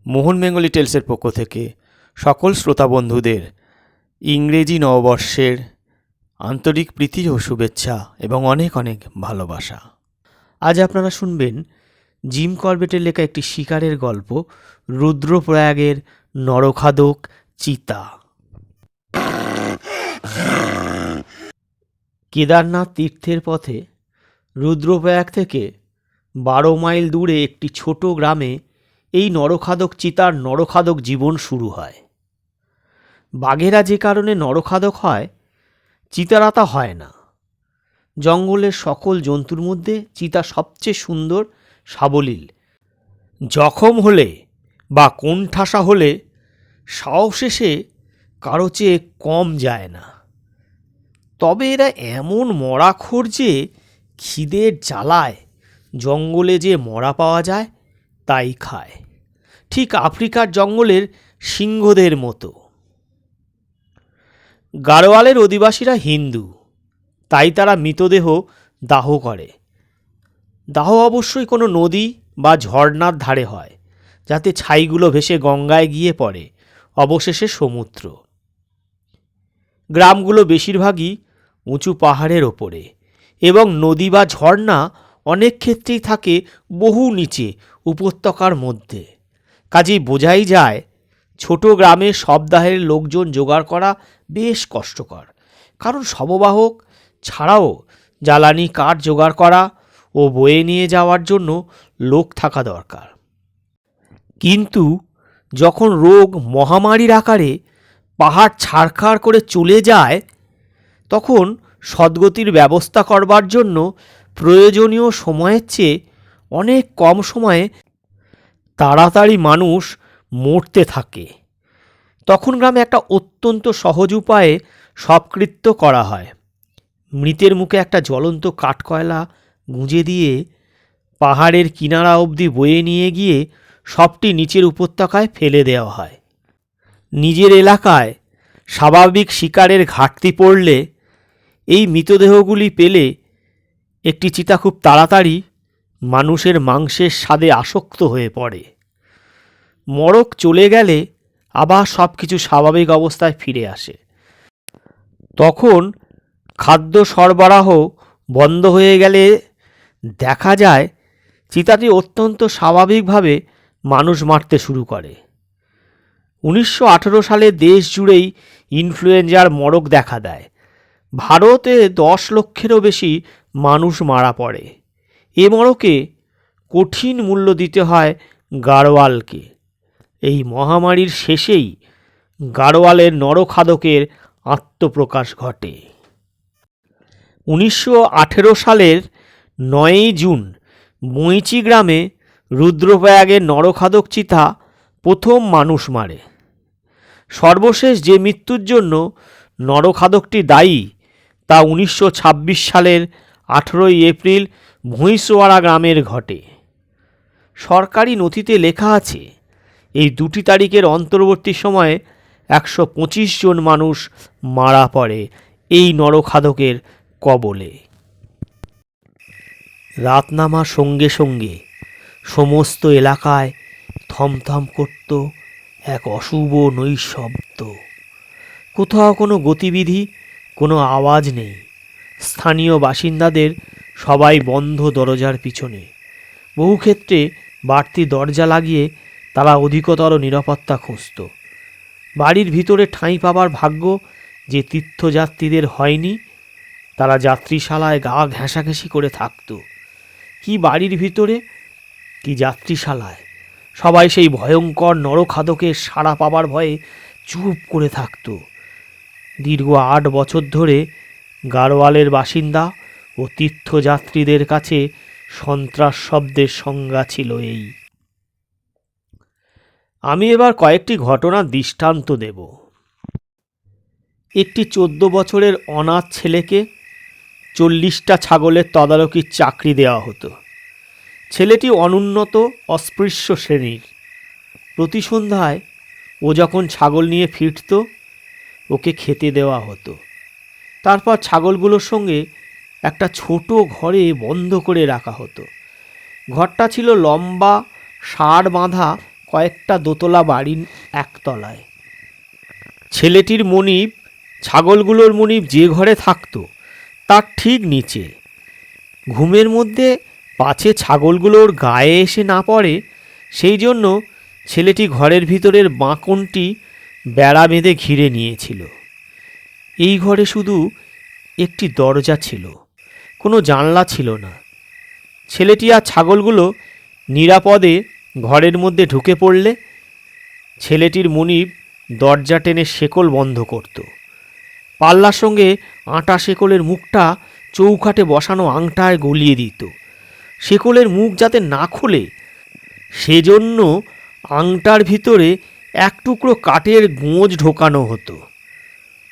মোহন Bengali টেলসের পক্ষ থেকে সকল শ্রোতা বন্ধুদের ইংরেজি নববর্ষের আন্তরিক প্রীতি ও শুভেচ্ছা এবং অনেক অনেক ভালোবাসা। আজ আপনারা শুনবেন জিম করবেটের লেখা একটি শিকারের গল্প, রুদ্রপ্রয়াগের নরখাদক চিতা। কেদারনাথ তীর্থের পথে রুদ্রপ্রয়াগ থেকে 12 মাইল দূরে একটি ছোট গ্রামে এই নরখাদক চিতার নরখাদক জীবন শুরু হয়। বাঘেরা যে কারণে নরখাদক হয়, চিতারা তা হয় না। জঙ্গলের সকল জন্তুর মধ্যে চিতা সবচেয়ে সুন্দর, সাবলীল। জখম হলে বা কোণঠাসা হলে সাহস এসে কারো চেয়ে কম যায় না। তবে এরা এমন মরাখোর যে খিদের জ্বালায় জঙ্গলে যে মরা পাওয়া যায় তাই খায়, ঠিক আফ্রিকার জঙ্গলের সিংহদের মতো। গাড়োয়ালের অধিবাসীরা হিন্দু, তাই তারা মৃতদেহ দাহ করে। দাহ অবশ্যই কোনো নদী বা ঝর্ণার ধারে হয়, যাতে ছাইগুলো ভেসে গঙ্গায় গিয়ে পড়ে, অবশেষে সমুদ্র। গ্রামগুলো বেশিরভাগই উঁচু পাহাড়ের ওপরে, এবং নদী বা ঝর্ণা অনেক ক্ষেত্রেই থাকে বহু নিচে উপত্যকার মধ্যে। কাজেই বোঝাই যায় ছোট গ্রামে শবদাহের লোকজন জোগাড় করা বেশ কষ্টকর, কারণ শববাহক ছাড়াও জ্বালানি কাঠ জোগাড় করা ও বয়ে নিয়ে যাওয়ার জন্য লোক থাকা দরকার। কিন্তু যখন রোগ মহামারীর আকারে পাহাড় ছাড়খাড় করে চলে যায়, তখন সদ্গতির ব্যবস্থা করবার জন্য প্রয়োজনীয় সময়ের চেয়ে অনেক কম সময়ে তাড়াতাড়ি মানুষ মরতে থাকে। তখন গ্রামে একটা অত্যন্ত সহজ উপায়ে সবকৃত্য করা হয়। মৃতের মুখে একটা জ্বলন্ত কাঠকয়লা গুঁজে দিয়ে পাহাড়ের কিনারা অবধি বয়ে নিয়ে গিয়ে সবটি নিচের উপত্যকায় ফেলে দেওয়া হয়। নিজের এলাকায় স্বাভাবিক শিকারের ঘাটতি পড়লে এই মৃতদেহগুলি পেলে একটি চিতা খুব তাড়াতাড়ি মানুষের মাংসের স্বাদে আসক্ত হয়ে পড়ে। মড়ক চলে গেলে আবার সব কিছু স্বাভাবিক অবস্থায় ফিরে আসে। তখন খাদ্য সরবরাহ বন্ধ হয়ে গেলে দেখা যায় চিতাটি অত্যন্ত স্বাভাবিকভাবে মানুষ মারতে শুরু করে। 1918 সালে দেশ জুড়েই ইনফ্লুয়েঞ্জার মড়ক দেখা দেয়। ভারতে 10 লক্ষেরও বেশি মানুষ মারা পড়ে। এ মড়কে কঠিন মূল্য দিতে হয় গাড়োয়ালকে। এই মহামারীর শেষেই গাড়োয়ালের নরখাদকের আত্মপ্রকাশ ঘটে। 1918 সালের 9 জুন বৈঁচি গ্রামে রুদ্রপ্রয়াগের নরখাদক চিতা প্রথম মানুষ মারে। সর্বশেষ যে মৃত্যুর জন্য নরখাদকটি দায়ী তা 1926 সালের 18 এপ্রিল ভুঁইসোয়ারা গ্রামের ঘটে। সরকারি নথিতে লেখা আছে এই দুটি তারিখের অন্তর্বর্তী সময়ে 125 জন মানুষ মারা পড়ে এই নরখাদকের কবলে। রাত নামার সঙ্গে সঙ্গে সমস্ত এলাকায় থমথম করত এক অশুভ নৈশব্দ। কোথাও কোনো গতিবিধি, কোনো আওয়াজ নেই। স্থানীয় বাসিন্দাদের সবাই বন্ধ দরজার পিছনে। বহু ক্ষেত্রে বাড়তি দরজা লাগিয়ে তারা অধিকতর নিরাপত্তা খুঁজত। বাড়ির ভিতরে ঠাঁই পাবার ভাগ্য যে তীর্থযাত্রীদের হয়নি, তারা যাত্রীশালায় গা ঘেঁষাঘেঁষি করে থাকত। কি বাড়ির ভিতরে, কি যাত্রীশালায়, সবাই সেই ভয়ঙ্কর নরখাদকের সাড়া পাবার ভয়ে চুপ করে থাকত। দীর্ঘ 8 বছর ধরে গাড়োয়ালের বাসিন্দা ও তীর্থযাত্রীদের কাছে সন্ত্রাস শব্দের সংজ্ঞা ছিল এই। আমি এবার কয়েকটি ঘটনার দৃষ্টান্ত দেব। একটি 14 বছরের অনাথ ছেলেকে 40টা ছাগলের তদারকির চাকরি দেওয়া হতো। ছেলেটি অনুন্নত অস্পৃশ্য শ্রেণীর। প্রতি সন্ধ্যায় ও যখন ছাগল নিয়ে ফিরত, ওকে খেতে দেওয়া হতো। তারপর ছাগলগুলোর সঙ্গে একটা ছোট ঘরে বন্ধ করে রাখা হতো। ঘরটা ছিল লম্বা, সার বাঁধা কয়েকটা দোতলা বাড়ির একতলায়। ছেলেটির মনিব, ছাগলগুলোর মনিব যে ঘরে থাকতো তার ঠিক নিচে। ঘুমের মধ্যে পাছে ছাগলগুলোর গায়ে এসে না পড়ে সেই জন্য ছেলেটি ঘরের ভিতরের বাঁকনটি বেড়া বেঁধে ঘিরে নিয়েছিল। এই ঘরে শুধু একটি দরজা ছিল, কোনো জানলা ছিল না। ছেলেটি আর ছাগলগুলো নিরাপদে ঘরের মধ্যে ঢুকে পড়লে ছেলেটির মনিব দরজা টেনে শেকল বন্ধ করত। পাল্লার সঙ্গে আটা শেকলের মুখটা চৌখাটে বসানো আংটায় গলিয়ে দিত। শেকলের মুখ যাতে না খোলে সেজন্য আংটার ভিতরে এক টুকরো কাঠের গোঁজ ঢোকানো হতো।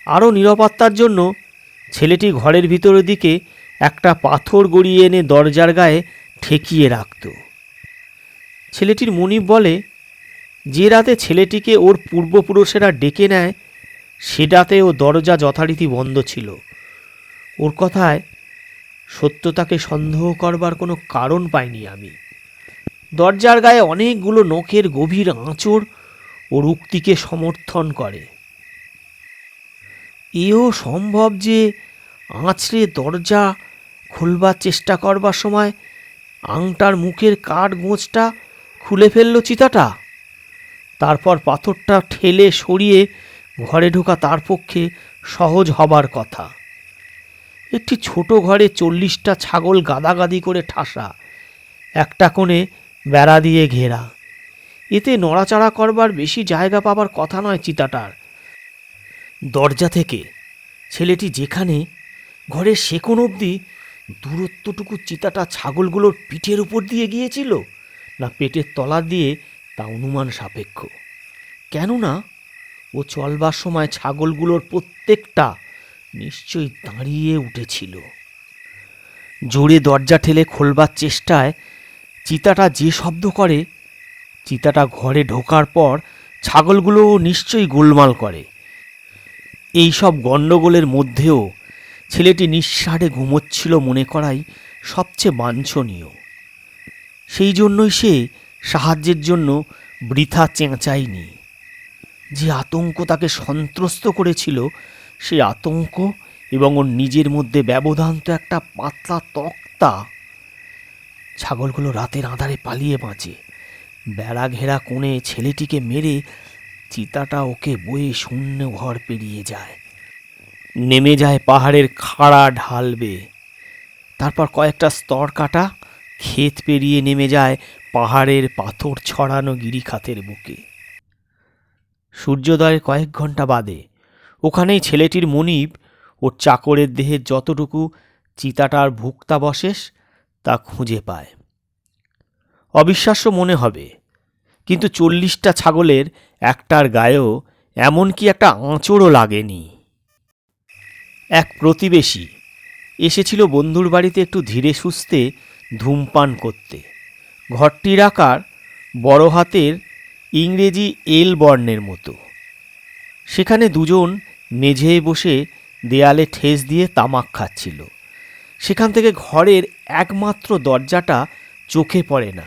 আরও নিরাপত্তার জন্য ছেলেটি ঘরের ভিতরের দিকে একটা পাথর গড়িয়ে এনে দরজার গায়ে ঠেকিয়ে রাখত। ছেলেটির মনিব বলে, যে রাতে ছেলেটিকে ওর পূর্বপুরুষেরা ডেকে নেয় সে রাতে ও দরজা যথারীতি বন্ধ ছিল। ওর কথায় সত্যতাকে সন্দেহ করবার কোনো কারণ পাইনি আমি। দরজার গায়ে অনেকগুলো নখের গভীর আঁচড় ওর উক্তিকে সমর্থন করে। এও সম্ভব যে আঁচড়ে দরজা খুলবার চেষ্টা করবার সময় আংটার মুখের কাঠ গোঁজটা খুলে ফেলল চিতাটা। তারপর পাথরটা ঠেলে সরিয়ে ঘরে ঢোকা তার পক্ষে সহজ হবার কথা। একটি ছোট ঘরে 40টা ছাগল গাদাগাদি করে ঠাসা, একটা কোণে বেড়া দিয়ে ঘেরা। এতে নড়াচড়া করবার বেশি জায়গা পাবার কথা নয় চিতাটার। দরজা থেকে ছেলেটি যেখানে, ঘরের সেকোণ অবধি দূরত্বটুকু চিতাটা ছাগলগুলোর পিঠের উপর দিয়ে গিয়েছিল না পেটের তলা দিয়ে তা অনুমান সাপেক্ষ। কেননা ও চলবার সময় ছাগলগুলোর প্রত্যেকটা নিশ্চয়ই দাঁড়িয়ে উঠেছিল। জোরে দরজা ঠেলে খোলবার চেষ্টায় চিতাটা যে শব্দ করে, চিতাটা ঘরে ঢোকার পর ছাগলগুলোও নিশ্চয়ই গোলমাল করে। এই সব গণ্ডগোলের মধ্যেও ছেলেটি নিঃসাড়ে ঘুমোচ্ছিল মনে করাই সবচেয়ে বাঞ্ছনীয়। সেই জন্যই সে সাহায্যের জন্য বৃথা চেঁচায়নি। যে আতঙ্ক তাকে সন্ত্রস্ত করেছিল সেই আতঙ্ক এবং ওর নিজের মধ্যে ব্যবধান তো একটা পাতলা তক্তা। ছাগলগুলো রাতের আঁধারে পালিয়ে বাঁচে। বেড়া ঘেরা কোণে ছেলেটিকে মেরে চিতাটা ওকে বয়ে শূন্য ঘর পেরিয়ে যায়, নেমে যায় পাহাড়ের খাড়া ঢাল বেয়ে। তারপর কয়েকটা স্তর কাটা ক্ষেত পেরিয়ে নেমে যায় পাহাড়ের পাথর ছড়ানো গিরিখাতের বুকে। সূর্যোদয়ের কয়েক ঘন্টা বাদে ওখানেই ছেলেটির মনিব ওর চাকরের দেহের যতটুকু চিতাটার ভুক্তাবশেষ তা খুঁজে পায়। অবিশ্বাস্য মনে হবে, কিন্তু 40টা ছাগলের একটার গায়েও এমনকি একটা আঁচড়ও লাগেনি। এক প্রতিবেশী এসেছিল বন্ধুর বাড়িতে একটু ধীরে সুস্থে ধূমপান করতে। ঘরটির আকার বড় হাতের ইংরেজি এল বর্ণের মতো। সেখানে দুজন মেঝেয় বসে দেয়ালে ঠেস দিয়ে তামাক খাচ্ছিল। সেখান থেকে ঘরের একমাত্র দরজাটা চোখে পড়ে না।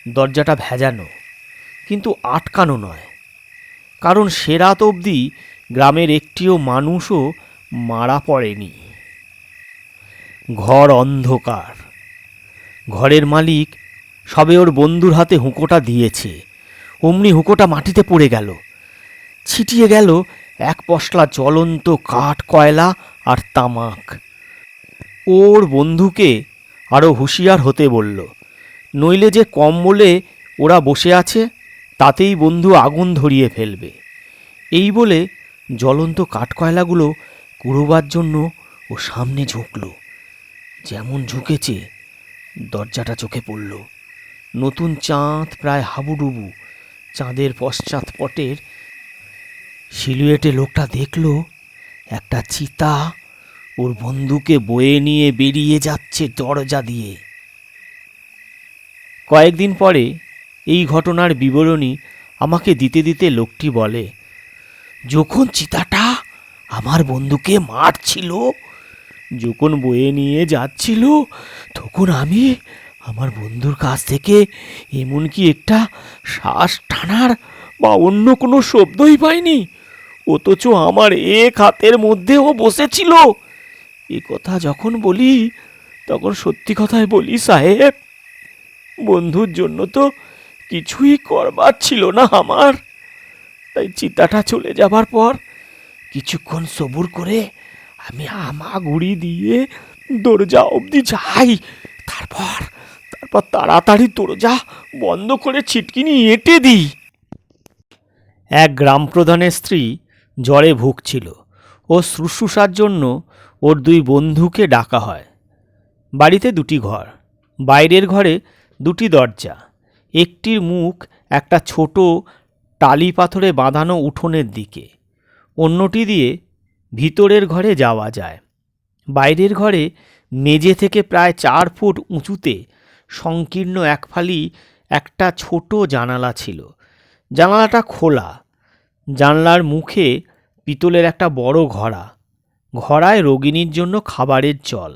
দরজাটা ভেজানো, কিন্তু আটকানো নয়, কারণ সে রাত অবধি গ্রামের একটিও মানুষও মারা পড়েনি। ঘর অন্ধকার। ঘরের মালিক সবে ওর বন্ধুর হাতে হুঁকোটা দিয়েছে, অমনি হুঁকোটা মাটিতে পড়ে গেল। ছিটিয়ে গেল এক পশলা জ্বলন্ত কাঠ, কয়লা আর তামাক। ওর বন্ধুকে আরও হুঁশিয়ার হতে বলল, নইলে যে কম্বলে ওরা বসে আছে তাতেই বন্ধু আগুন ধরিয়ে ফেলবে। এই বলে জ্বলন্ত কাঠকয়লাগুলো কুড়োবার জন্য ও সামনে ঝুঁকল। যেমন ঝুঁকেছে দরজাটা চোখে পড়ল। নতুন চাঁদ প্রায় হাবুডুবু। চাঁদের পশ্চাৎপটের সিলুয়েটে লোকটা দেখল একটা চিতা ওর বন্ধুকে বয়ে নিয়ে বেরিয়ে যাচ্ছে দরজা দিয়ে। কয়েকদিন পরে এই ঘটনার বিবরণী আমাকে দিতে দিতে লোকটি বলে, যখন চিতাটা আমার বন্ধুকে মারছিল, যখন বয়ে নিয়ে যাচ্ছিল, তখন আমার বন্ধুর কাছ থেকে এমনকি একটা শ্বাস টানার বা অন্য কোনো শব্দই পাইনি, অথচ আমার এক হাতের মধ্যেও বসেছিল। এ কথা যখন বলি তখন সত্যি কথাই বলি সাহেব, বন্ধুর জন্য তো কিছুই করবার ছিল না আমার। তাই চিতাটা চলে যাবার পর কিছুক্ষণ সবুর করে আমি হামাগুড়ি দিয়ে দরজা অবধি যাই। তারপর তারপর তাড়াতাড়ি দরজা বন্ধ করে ছিটকিনি এঁটে দিই। এক গ্রাম প্রধানের স্ত্রী জ্বরে ভুগছিল ও শুশ্রূষার জন্য ওর দুই বন্ধুকে ডাকা হয়। বাড়িতে দুটি ঘর, বাইরের ঘরে দুটি দরজা, একটির মুখ একটা ছোট টালি পাথরে বাঁধানো উঠোনের দিকে, অন্যটি দিয়ে ভিতরের ঘরে যাওয়া যায়। বাইরের ঘরে মেঝে থেকে প্রায় 4 ফুট উঁচুতে সংকীর্ণ একফালি একটা ছোট জানালা ছিল। জানালাটা খোলা, জানলার মুখে পিতলের একটা বড় ঘড়া, ঘড়ায় রোগিণীর জন্য খাবারের জল।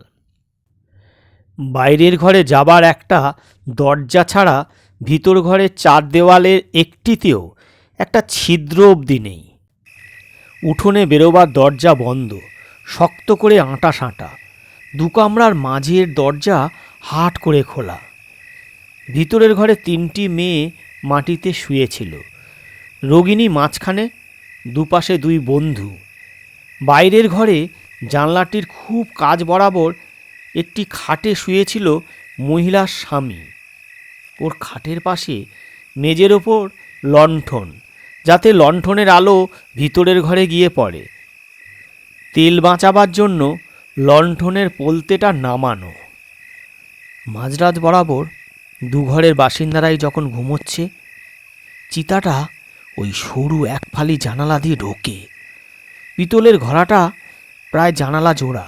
বাইরের ঘরে যাবার একটা দরজা ছাড়া ভিতর ঘরের 4 দেওয়ালের একটিতেও একটা ছিদ্র অবধি নেই। উঠোনে বেরোবার দরজা বন্ধ, শক্ত করে আঁটা সাঁটা। 2 কামরার মাঝের দরজা হাট করে খোলা। ভিতরের ঘরে 3টি মেয়ে মাটিতে শুয়েছিল, রোগিণী মাঝখানে, দুপাশে 2 বন্ধু। বাইরের ঘরে জানলাটির খুব কাছ বরাবর একটি খাটে শুয়েছিল মহিলার স্বামী। ওর খাটের পাশে মেজের ওপর লণ্ঠন, যাতে লণ্ঠনের আলো ভিতরের ঘরে গিয়ে পড়ে। তেল বাঁচাবার জন্য লণ্ঠনের পোলতেটা নামানো। মাঝরাত বরাবর 2 ঘরের বাসিন্দারাই যখন ঘুমোচ্ছে, চিতাটা ওই সরু একফালি জানালা দিয়ে ঢোকে। পিতলের ঘড়াটা প্রায় জানালা জোড়া।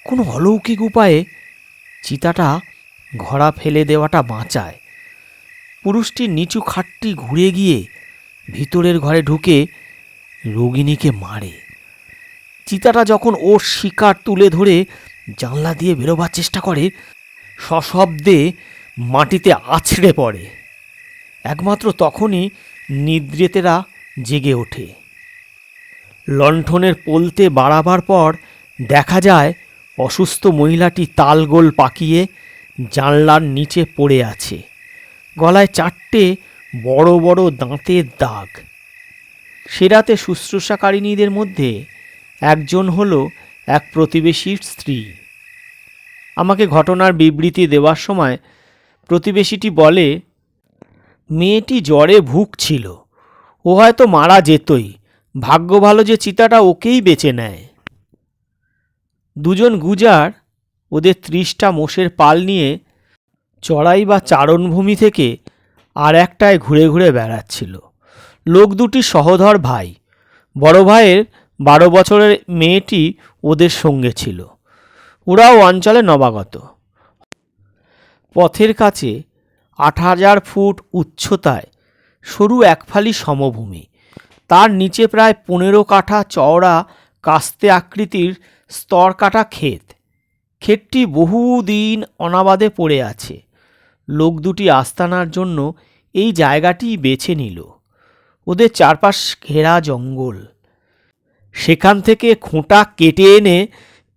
কোনো অলৌকিক উপায়ে চিতাটা ঘড়া ফেলে দেওয়াটা বাঁচায়। পুরুষটির নিচু খাটটি ঘুরে গিয়ে ভিতরের ঘরে ঢুকে রোগিণীকে মারে। চিতাটা যখন ওর শিকার তুলে ধরে জানলা দিয়ে বেরোবার চেষ্টা করে, সশব্দে মাটিতে আছড়ে পড়ে। একমাত্র তখনই নিদ্রেতেরা জেগে ওঠে। লণ্ঠনের পোলতে বাড়াবার পর দেখা যায় অসুস্থ মহিলাটি তালগোল পাকিয়ে জানলার নিচে পড়ে আছে। গলায় 4টে বড় বড় দাঁতের দাগ। সে রাতে শুশ্রূষাকারিণীদের মধ্যে একজন হলো এক প্রতিবেশীর স্ত্রী। আমাকে ঘটনার বিবৃতি দেওয়ার সময় প্রতিবেশীটি বলে, মেয়েটি জ্বরে ভুগছিল, ও হয়তো মারা যেতই, ভাগ্য ভালো যে চিতাটা ওকেই বেঁচে নেয়। 2 জন গুজার ওদের 30টা মোষের পাল নিয়ে চড়াই বা চারণভূমি থেকে আর একটায় ঘুরে ঘুরে বেড়াচ্ছিল। লোক দুটি সহোদর ভাই। বড় ভাইয়ের 12 বছরের মেয়েটি ওদের সঙ্গে ছিল। ওরাও অঞ্চলে নবাগত। পথের কাছে 8000 ফুট উচ্চতায় সরু একফালি সমভূমি, তার নিচে প্রায় 15 কাঠা চওড়া কাস্তে আকৃতির স্তর কাটা ক্ষেত। ক্ষেতটি বহুদিন অনাবাদে পড়ে আছে। লোক দুটি আস্তানার জন্য এই জায়গাটি বেছে নিল। ওদের চারপাশ ঘেরা জঙ্গল। সেখান থেকে খোঁটা কেটে এনে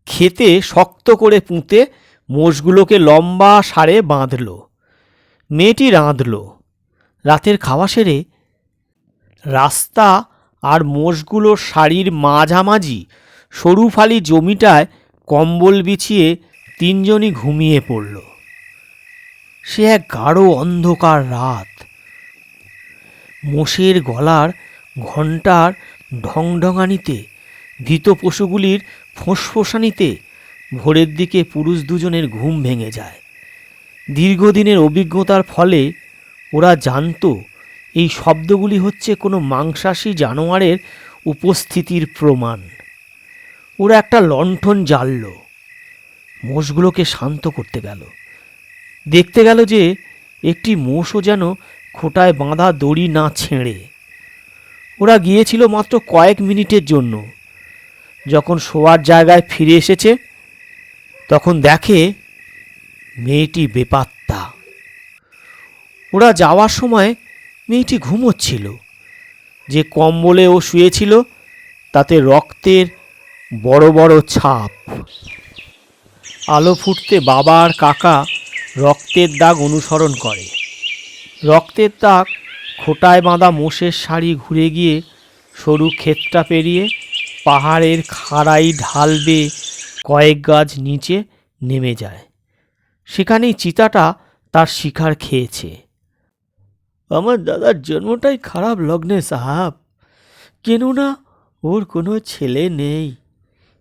ক্ষেতে শক্ত করে পুঁতে মোষগুলোকে লম্বা সারে বাঁধল। মেয়েটি রাঁধল। রাতের খাওয়া সেরে রাস্তা আর মোষগুলোর সারির মাঝামাঝি সরু ফালি জমিটায় কম্বল বিছিয়ে 3 জনই ঘুমিয়ে পড়ল। সে এক গাঢ় অন্ধকার রাত। মোষের গলার ঘণ্টার ঢংঢঙানিতে, ভীত পশুগুলির ফোঁসফোঁসানিতে ভোরের দিকে পুরুষ 2 জনের ঘুম ভেঙে যায়। দীর্ঘদিনের অভিজ্ঞতার ফলে ওরা জানত এই শব্দগুলি হচ্ছে কোনো মাংসাশী জানোয়ারের উপস্থিতির প্রমাণ। ওরা একটা লণ্ঠন জ্বালল, মোষগুলোকে শান্ত করতে গেল। দেখতে গেল যে একটি মোষও যেন খোঁটায় বাঁধা দড়ি না ছেড়ে। ওরা গিয়েছিল মাত্র কয়েক মিনিটের জন্য। যখন শোয়ার জায়গায় ফিরে এসেছে তখন দেখে মেয়েটি বেপাত্তা। ওরা যাওয়ার সময় মেয়েটি ঘুমোচ্ছিল। যে কম্বলে ও শুয়েছিল তাতে রক্তের বড় বড় ছাপ। আলো ফুটতে বাবা আর কাকা রক্তের দাগ অনুসরণ করে। রক্তের দাগ খোঁটায় বাঁধা মোষের শাড়ি ঘুরে গিয়ে সরু ক্ষেতটা পেরিয়ে পাহাড়ের খাড়াই ঢাল বেয়ে কয়েক গাছ নিচে নেমে যায়। সেখানেই চিতাটা তার শিকার খেয়েছে। আমার দাদার জন্মটাই খারাপ লগ্নে সাহাব, কেননা ওর কোনো ছেলে নেই।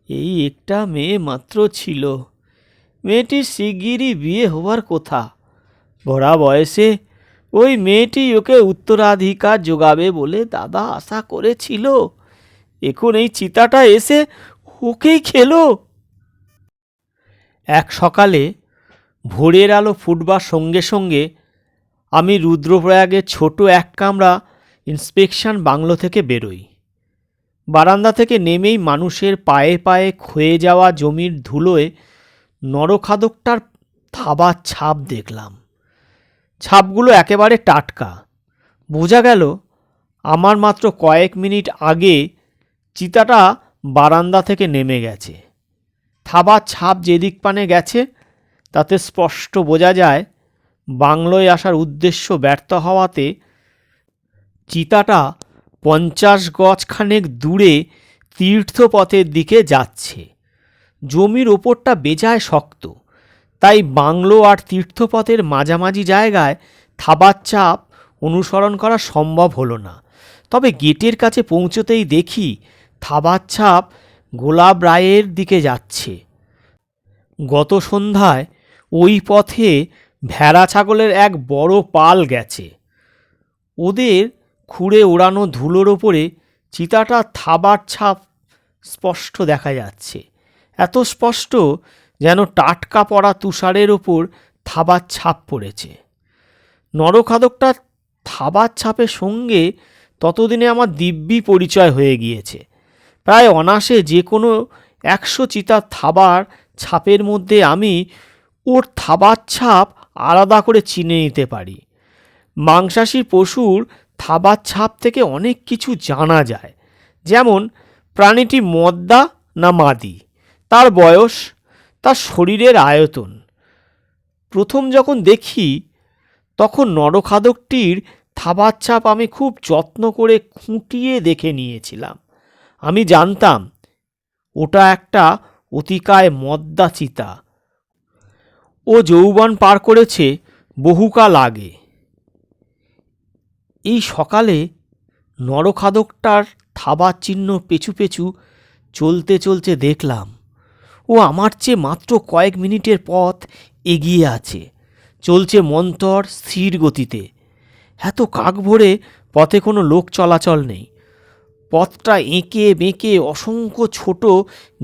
এই একটা মেয়ে মাত্র ছিল। মেয়েটির শিগগিরই বিয়ে হওয়ার কথা। ভরা বয়সে ওই মেয়েটি ওকে উত্তরাধিকার যোগাবে বলে দাদা আশা করেছিল। এখন এই চিতাটা এসে ওকেই খেলো। এক সকালে ভোরের আলো ফুটবার সঙ্গে সঙ্গে আমি রুদ্রপ্রয়াগের ছোট এক কামরা ইন্সপেকশন বাংলো থেকে বেরোই। বারান্দা থেকে নেমেই মানুষের পায়ে পায়ে ক্ষয়ে যাওয়া জমির ধুলোয় নরখাদকটার থাবার ছাপ দেখলাম। ছাপগুলো একেবারে টাটকা। বোঝা গেল আমার মাত্র কয়েক মিনিট আগে চিতাটা বারান্দা থেকে নেমে গেছে। থাবার ছাপ যেদিক পানে গেছে তাতে স্পষ্ট বোঝা যায় বাংলোয় আসার উদ্দেশ্য ব্যর্থ হওয়াতে চিতাটা 50 গজখানেক দূরে তীর্থপথের দিকে যাচ্ছে। জমির ওপরটা বেজায় শক্ত, তাই বাংলো আর তীর্থপথের মাঝামাঝি জায়গায় থাবার চাপ অনুসরণ করা সম্ভব হলো না। তবে গেটের কাছে পৌঁছতেই দেখি থাবার ছাপ গোলাপ রায়ের দিকে যাচ্ছে। গত সন্ধ্যায় ওই পথে ভেড়া ছাগলের এক বড় পাল গেছে। ওদের খুঁড়ে ওড়ানো ধুলোর ওপরে চিতাটা থাবার ছাপ স্পষ্ট দেখা যাচ্ছে। এত স্পষ্ট যেন টাটকা পড়া তুষারের ওপর থাবার ছাপ পড়েছে। নরখাদকটা থাবার ছাপের সঙ্গে ততদিনে আমার দিব্যি পরিচয় হয়ে গিয়েছে। প্রায় অনায়াসে যে কোনো 100 চিতার থাবার ছাপের মধ্যে আমি ওর থাবার ছাপ আলাদা করে চিনে নিতে পারি। মাংসাশী পশুর থাবার ছাপ থেকে অনেক কিছু জানা যায়, যেমন প্রাণীটি মদ্দা না মাদি, তার বয়স, তার শরীরের আয়তন। প্রথম যখন দেখি তখন নরখাদকটির থাবার ছাপ আমি খুব যত্ন করে খুঁটিয়ে দেখে নিয়েছিলাম। আমি জানতাম ওটা একটা অতিকায় মদ্দা চিতা। ও যৌবন পার করেছে বহুকাল আগে। এই সকালে নরখাদকটার থাবার চিহ্ন পেছু পেছু চলতে চলতে দেখলাম ও আমার চেয়ে মাত্র কয়েক মিনিটের পথ এগিয়ে আছে। চলছে মন্তর স্থির গতিতে। এত কাক ভরে পথে কোনো লোক চলাচল নেই। পথটা এঁকে বেঁকে অসংখ্য ছোট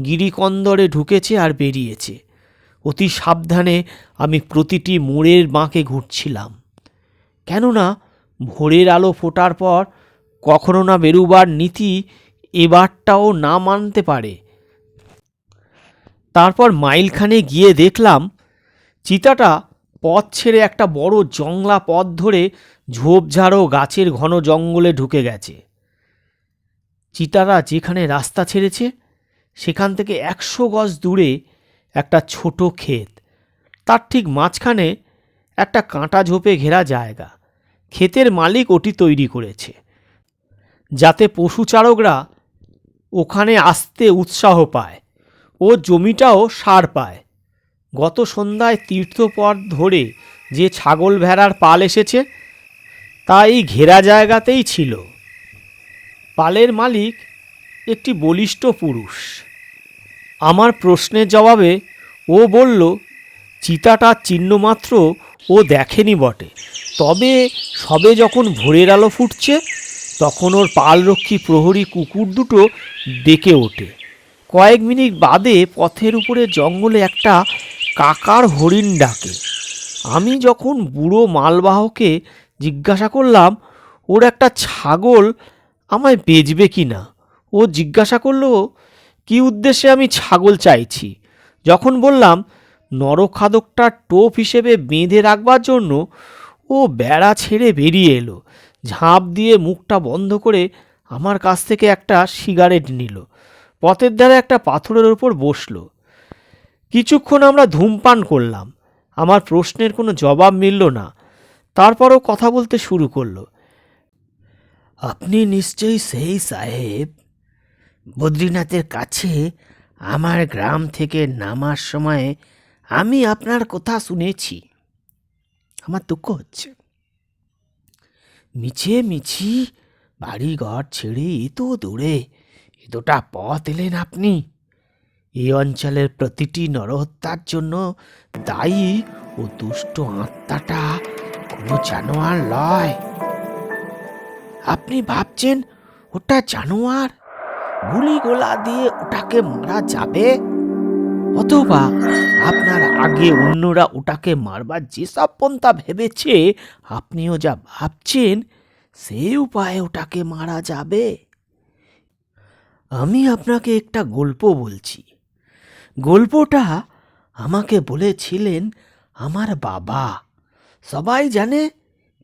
গিরিকন্দরে ঢুকেছে আর বেরিয়েছে। অতি সাবধানে আমি প্রতিটি মোড়ের বাঁকে ঘুরছিলাম, কেননা ভোরের আলো ফোটার পর কখনো না বেরুবার নীতি এবারটাও না মানতে পারে। তারপর মাইলখানে গিয়ে দেখলাম চিতাটা পথ ছেড়ে একটা বড় জংলা পথ ধরে ঝোপঝাড় ও গাছের ঘন জঙ্গলে ঢুকে গেছে। চিতারা যেখানে রাস্তা ছেড়েছে সেখান থেকে 100 গজ দূরে একটা ছোট ক্ষেত, তার ঠিক মাঝখানে একটা কাঁটা ঝোপে ঘেরা জায়গা। ক্ষেতের মালিক ওটি তৈরি করেছে যাতে পশুচারকরা ওখানে আসতে উৎসাহ পায় ও জমিটাও সার পায়। গত সন্ধ্যায় তীর্থপথ ধরে যে ছাগল ভেড়ার পাল এসেছে তা এই ঘেরা জায়গাতেই ছিল। পালের মালিক একটি বলিষ্ঠ পুরুষ। আমার প্রশ্নের জবাবে ও বলল চিতাটার চিহ্নমাত্র ও দেখেনি বটে, তবে সবে যখন ভোরের আলো ফুটছে তখন ওর পালরক্ষী প্রহরী কুকুর দুটো ডেকে ওঠে। কয়েক মিনিট বাদে পথের উপরে জঙ্গলে একটা কাকার হরিণ ডাকে। আমি যখন বুড়ো মালবাহকে জিজ্ঞাসা করলাম ওর একটা ছাগল আমায় বেচবে কি না, ও জিজ্ঞাসা করলো কী উদ্দেশ্যে আমি ছাগল চাইছি। যখন বললাম নরখাদকটা টোপ হিসেবে বেঁধে রাখবার জন্য ও বেড়া ছেড়ে বেরিয়ে এলো। ঝাঁপ দিয়ে মুখটা বন্ধ করে আমার কাছ থেকে একটা সিগারেট নিল, পথের ধারে একটা পাথরের ওপর বসলো। কিছুক্ষণ আমরা ধূমপান করলাম। আমার প্রশ্নের কোনো জবাব মিলল না। তারপরও কথা বলতে শুরু করলো। আপনি নিশ্চয়ই সেই সাহেব, বদ্রীনাথের কাছে আমার গ্রাম থেকে নামার সময় আমি আপনার কথা শুনেছি। আমার দুঃখ হচ্ছে, মিছে মিছি বাড়ি ঘর ছেড়ে এত দূরে এতটা পথ এলেন আপনি। এই অঞ্চলের প্রতিটি নরহত্যার জন্য দায়ী ও দুষ্ট আত্মাটা কোনো জানোয়ার নয়। আপনি ভাবছেন ওটা জানোয়ার, গুলি গোলা দিয়ে ওটাকে মারা যাবে, অথবা আপনার আগে অন্যরা ওটাকে মারবার যেসব পন্থা ভেবেছে আপনিও যা ভাবছেন সেই উপায়ে ওটাকে মারা যাবে। আমি আপনাকে একটা গল্প বলছি। গল্পটা আমাকে বলেছিলেন আমার বাবা। সবাই জানে,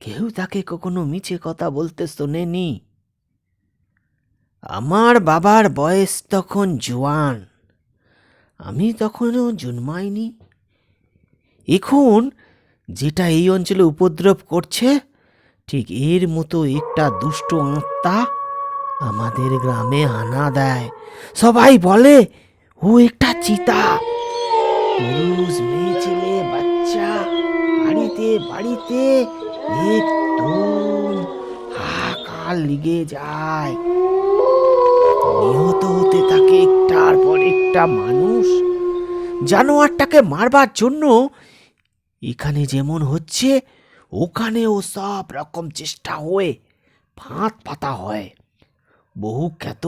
কেউ তাকে কখনো মিছে কথা বলতে শোনেনি। আমার বাবার বয়স তখন জোয়ান, আমি তখনও জন্মাইনি। এখন যেটা এই অঞ্চলে উপদ্রব করছে, ঠিক এর মতো একটা দুষ্ট আত্মা আমাদের গ্রামে হানা দেয়। সবাই বলে ও একটা চিতা। পুরুষ, মেয়ে, ছেলে, বাচ্চা বাড়িতে বাড়িতে একদম হাহাকার লেগে যায়। নিহত হতে থাকে একটার পর একটা মানুষ। জানোয়ারটাকে মারবার জন্য এখানে যেমন হচ্ছে ওখানেও সব রকম চেষ্টা হয়ে ফাঁদ পাতা হয়। বহু খ্যাত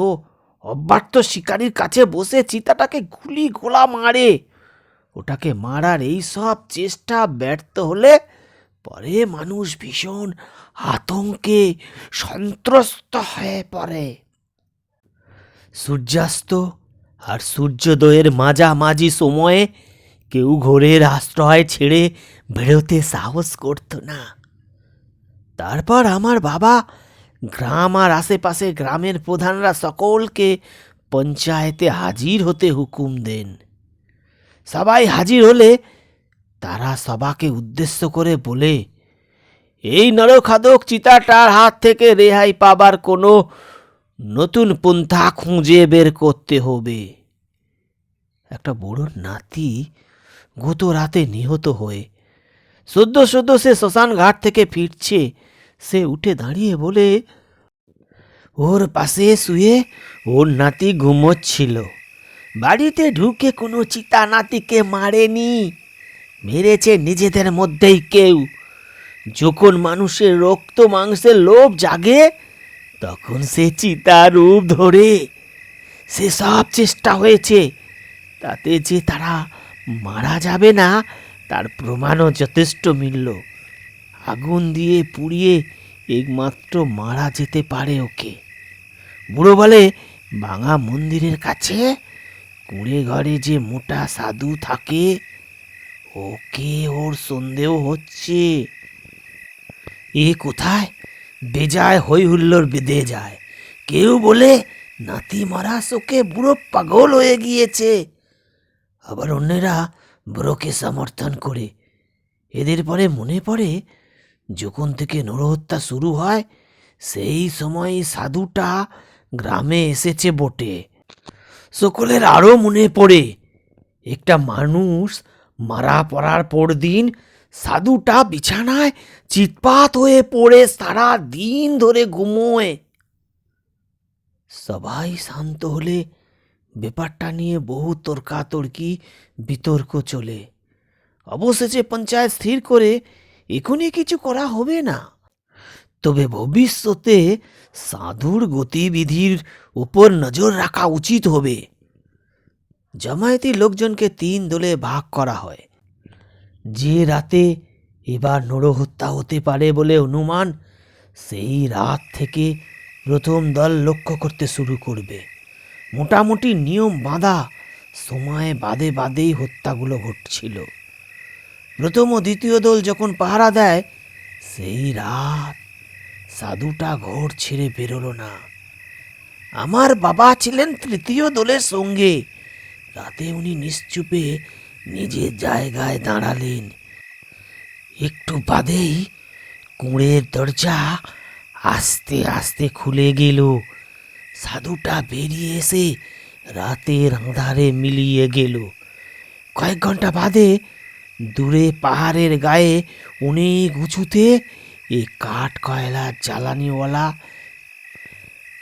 অব্যর্থ শিকারীর কাছে বসে চিতাটাকে গুলি গোলা মারে। ওটাকে মারার এই সব চেষ্টা ব্যর্থ হলে পরে মানুষ ভীষণ আতঙ্কে সন্ত্রস্ত হয়ে পড়ে। সূর্যাস্ত আর সূর্যোদয়ের মাঝামাঝি সময়ে কেউ ঘোরের আশ্রয় ছেড়ে বেরোতে সাহস করত না। তারপর আমার বাবা গ্রাম আর আশেপাশে গ্রামের প্রধানরা সকলকে পঞ্চায়েতে হাজির হতে হুকুম দেন। সবাই হাজির হলে তারা সবাকে উদ্দেশ্য করে বলে, এই নরখাদক চিতাটার হাত থেকে রেহাই পাবার কোনো নতুন পন্থা খুঁজে বের করতে হবে। একটা বুড়োর নাতি গত রাতে নিহত হয়ে সদ্য সে শ্মশান ঘাট থেকে ফিরছে। সে উঠে দাঁড়িয়ে বলে, ওর পাশে শুয়ে ওর নাতি ঘুমোচ্ছিল। বাড়িতে ঢুকে কোনো চিতা নাতিকে মারেনি, মেরেছে নিজেদের মধ্যেই কেউ। যখন মানুষের রক্ত মাংসের লোভ জাগে তখন সে চিতা রূপ ধরে। সে সব চেষ্টা হয়েছে, তাতে যে তারা মারা যাবে না তার প্রমাণও যথেষ্ট মিলল। আগুন দিয়ে পুড়িয়ে একমাত্র মারা যেতে পারে ওকে। বুড়ো বলে, ভাঙা মন্দিরের কাছে কুঁড়ে ঘরে যে মোটা সাধু থাকে ওকে ওর সন্দেহ হচ্ছে। এ কোথায় বেজায় হই হুল্লোড় বেঁধে যায়। কেউ বলে নাতি মারা শোকে বুড়ো পাগল হয়ে গিয়েছে, আবার অন্যেরা বুড়োকে সমর্থন করে। এদের পরে মনে পড়ে, যখন থেকে নরহত্যা শুরু হয় সেই সময় সাধুটা গ্রামে এসেছে বটে। সকলের আরও মনে পড়ে, একটা মানুষ মারা পড়ার পরদিন সাধুটা বিছানায় চিৎপাত হয়ে পড়ে সারা দিন ধরে ঘুমোয়। সবাই শান্ত হলে ব্যাপারটা নিয়ে বহু তর্কাতর্কি বিতর্ক চলে। অবশেষে পঞ্চায়েত স্থির করে এখনই কিছু করা হবে না, তবে ভবিষ্যতে সাধুর গতিবিধির উপর নজর রাখা উচিত হবে। জমায়েতি লোকজনকে 3 দলে ভাগ করা হয়। যে রাতে এবার নরহত্যা হতে পারে বলে অনুমান, সেই রাত থেকে প্রথম দল লক্ষ্য করতে শুরু করবে। মোটামুটি নিয়ম বাঁধা সময় বাদে বাদেই হত্যাগুলো ঘটছিল। প্রথম ও দ্বিতীয় দল যখন পাহারা দেয়, সেই রাত সাধুটা ঘর ছেড়ে বেরোলো না। আমার বাবা ছিলেন তৃতীয় দলের সঙ্গে। রাতে উনি নিশ্চুপে নিজের জায়গায় দাঁড়ালেন। একটু বাদেই কুঁড়ের দরজা আস্তে আস্তে খুলে গেল। সাধুটা বেরিয়ে এসে রাতের আঁধারে মিলিয়ে গেল। কয়েক ঘন্টা বাদে দূরে পাহাড়ের গায়ে অনেক উঁচুতে এই কাঠ কয়লার জ্বালানিওয়ালা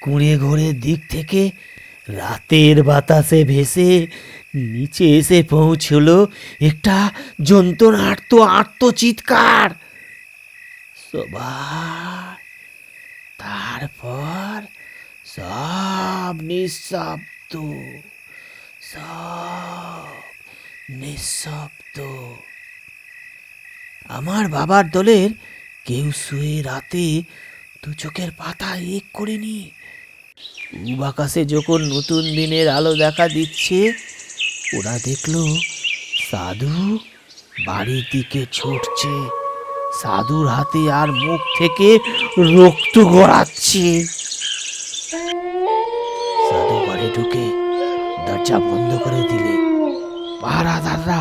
কুঁড়ে ঘরের দিক থেকে রাতের বাতাসে ভেসে নিচে এসে পৌঁছল একটা যন্ত্রণার্ত আর্তচিৎকার। সবার তারপর সব নিঃশব্দ, সব নিঃশব্দ। আমার বাবার দলের কেউ শুয়ে রাতে দু চোখের পাতা এক করেনি। পূব আকাশে যখন নতুন দিনের আলো দেখা দিচ্ছে, ওরা দেখলো সাধু বাড়ির দিকে ছুটছে। সাধুর হাতে আর মুখ থেকে রক্ত গড়াচ্ছে। সাধু ঘরে ঢুকে দরজা বন্ধ করে দিলে। পাহারাদাররা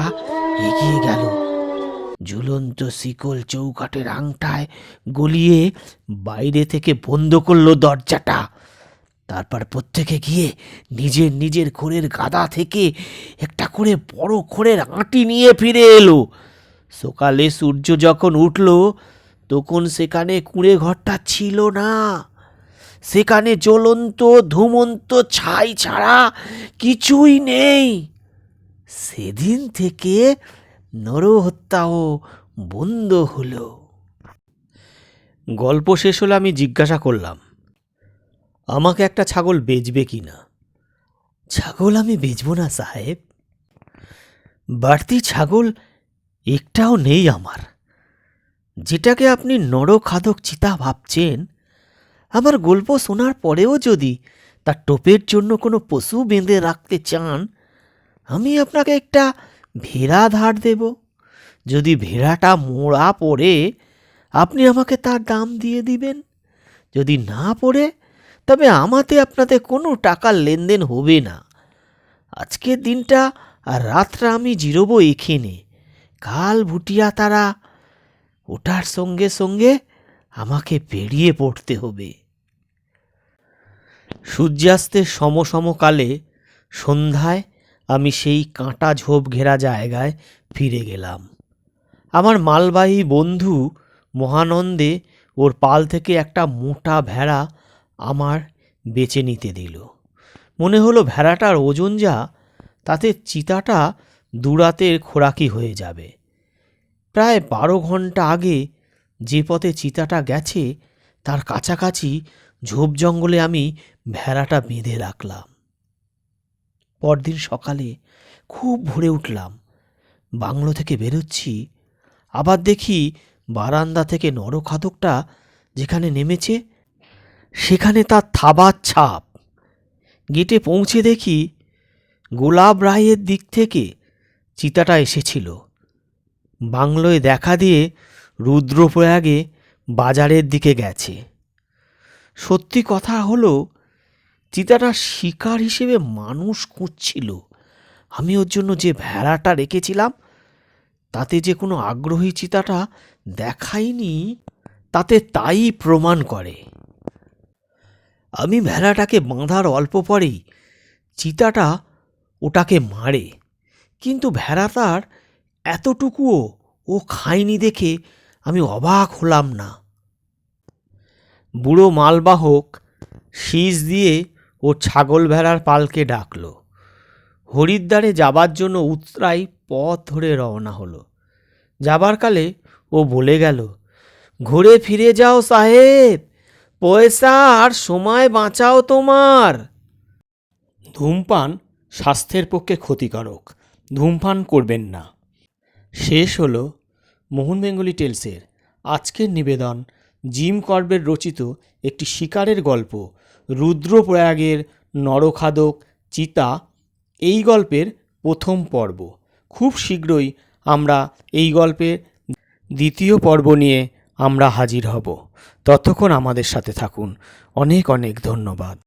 এগিয়ে গেল। ঝুলন্ত শিকল চৌকাঠের আংটায় গলিয়ে বাইরে থেকে বন্ধ করলো দরজাটা। তারপর প্রত্যেকে গিয়ে নিজের নিজের খড়ের গাদা থেকে একটা করে বড় খড়ের আঁটি নিয়ে ফিরে এলো। সকালে সূর্য যখন উঠল, তখন সেখানে কুঁড়ে ঘরটা ছিল না। সেখানে জ্বলন্ত ধুমন্ত ছাই ছাড়া কিছুই নেই। সেদিন থেকে নরহত্যাও বন্ধ হলো। গল্প শেষ হলে আমি জিজ্ঞাসা করলাম, আমাকে একটা ছাগল বেচবে কি না? ছাগল আমি বেচবো না সাহেব। বাড়তি ছাগল একটাও নেই আমার। যেটাকে আপনি নরখাদক চিতা ভাবছেন, আমার গল্প শোনার পরেও যদি তার টোপের জন্য কোনো পশু বেঁধে রাখতে চান, আমি আপনাকে একটা ভেড়া ধার দেব। যদি ভেড়াটা মোড়া পড়ে, আপনি আমাকে তার দাম দিয়ে দিবেন। যদি না পড়ে, তবে আমাতে আপনাতে কোনো টাকার লেনদেন হবে না। আজকের দিনটা আর রাতটা আমি জিরোবো এখানে। কাল ভুটিয়া তারা ওটার সঙ্গে সঙ্গে আমাকে বেরিয়ে পড়তে হবে। সূর্যাস্তের সমকালে সন্ধ্যায় আমি সেই কাঁটা ঝোপ ঘেরা জায়গায় ফিরে গেলাম। আমার মালবাহী বন্ধু মহানন্দে ওর পাল থেকে একটা মোটা ভেড়া আমার বেচে নিতে দিল। মনে হলো ভেড়াটার ওজন যা, তাতে চিতাটা দুরাতের খোরাকি হয়ে যাবে। প্রায় 12 ঘন্টা আগে যে পথে চিতাটা গেছে, তার কাছাকাছি ঝোপ জঙ্গলে আমি ভেড়াটা বেঁধে রাখলাম। পরদিন সকালে খুব ভোরে উঠলাম। বাংলো থেকে বেরোচ্ছি, আবার দেখি বারান্দা থেকে নরখাদকটা যেখানে নেমেছে, সেখানে তার থাবার ছাপ। গেটে পৌঁছে দেখি গোলাপ রায়ের দিক থেকে চিতাটা এসেছিল। বাংলোয় দেখা দিয়ে রুদ্রপ্রয়াগে বাজারের দিকে গেছে। সত্যি কথা হলো, চিতাটা শিকার হিসেবে মানুষ খুঁজছিল। আমি ওর জন্য যে ভেড়াটা রেখেছিলাম, তাতে যে কোনো আগ্রহী চিতাটা দেখাইনি, তাতে তাই প্রমাণ করে। আমি ভেড়াটাকে বাঁধার অল্প পরেই চিতাটা ওটাকে মারে, কিন্তু ভেড়াটার এতটুকুও ও খায়নি দেখে আমি অবাক হলাম না। বুড়ো মালবাহক শীষ দিয়ে ও ছাগল ভেড়ার পালকে ডাকল। হরিদ্বারে যাবার জন্য উতরাই পথ ধরে রওনা হলো। যাবার কালে ও বলে গেল, ঘুরে ফিরে যাও সাহেব, পয়সা আর সময় বাঁচাও তোমার। ধূমপান স্বাস্থ্যের পক্ষে ক্ষতিকারক, ধূমপান করবেন না। শেষ হলো মোহন বেঙ্গলি টেলসের আজকের নিবেদন, জিম করবেট রচিত একটি শিকারের গল্প, রুদ্রপ্রয়াগের নরখাদক চিতা। এই গল্পের প্রথম পর্ব। খুব শীঘ্রই আমরা এই গল্পের দ্বিতীয় পর্ব নিয়ে আমরা হাজির হব। ততক্ষণ আমাদের সাথে থাকুন। অনেক অনেক ধন্যবাদ।